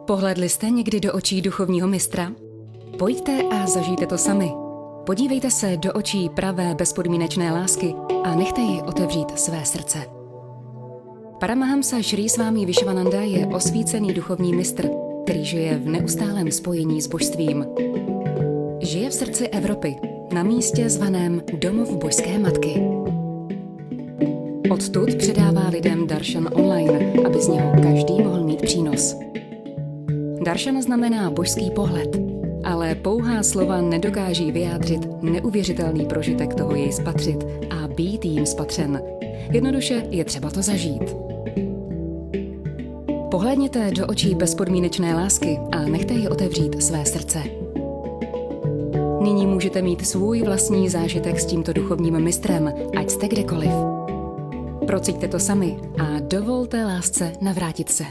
Pohlédli jste někdy do očí duchovního mistra? Pojďte a zažijte to sami. Podívejte se do očí pravé bezpodmínečné lásky a nechte ji otevřít své srdce. Paramahamsa Šrý Svámí Vyšvananda je osvícený duchovní mistr, který žije v neustálém spojení s božstvím. Žije v srdci Evropy, na místě zvaném Domov Božské matky. Odtud předává lidem darshan online, aby z něho každý mohl mít přínos. Darshan znamená božský pohled, ale pouhá slova nedokáží vyjádřit neuvěřitelný prožitek toho jej spatřit a být jím spatřen. Jednoduše je třeba to zažít. Pohlédněte do očí bezpodmínečné lásky a nechte ji otevřít své srdce. Nyní můžete mít svůj vlastní zážitek s tímto duchovním mistrem, ať jste kdekoliv. Prociťte to sami a dovolte lásce navrátit se.